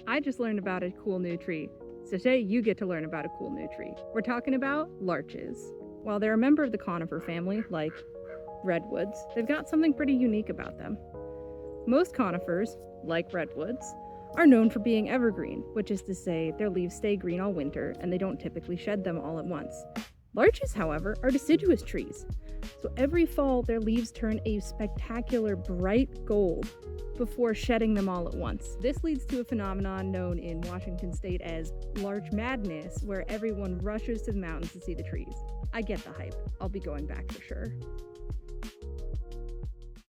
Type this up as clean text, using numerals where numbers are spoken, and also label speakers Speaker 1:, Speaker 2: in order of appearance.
Speaker 1: I just learned about a cool new tree. So today you get to learn about a cool new tree. We're talking about larches. While they're a member of the conifer family, like redwoods, they've got something pretty unique about them. Most conifers, like redwoods, are known for being evergreen, which is to say their leaves stay green all winter and they don't typically shed them all at once. Larches, however, are deciduous trees. So every fall their leaves turn a spectacular bright gold before shedding them all at once. This leads to a phenomenon known in Washington state as larch madness, where everyone rushes to the mountains to see the trees. I get the hype. I'll be going back for sure.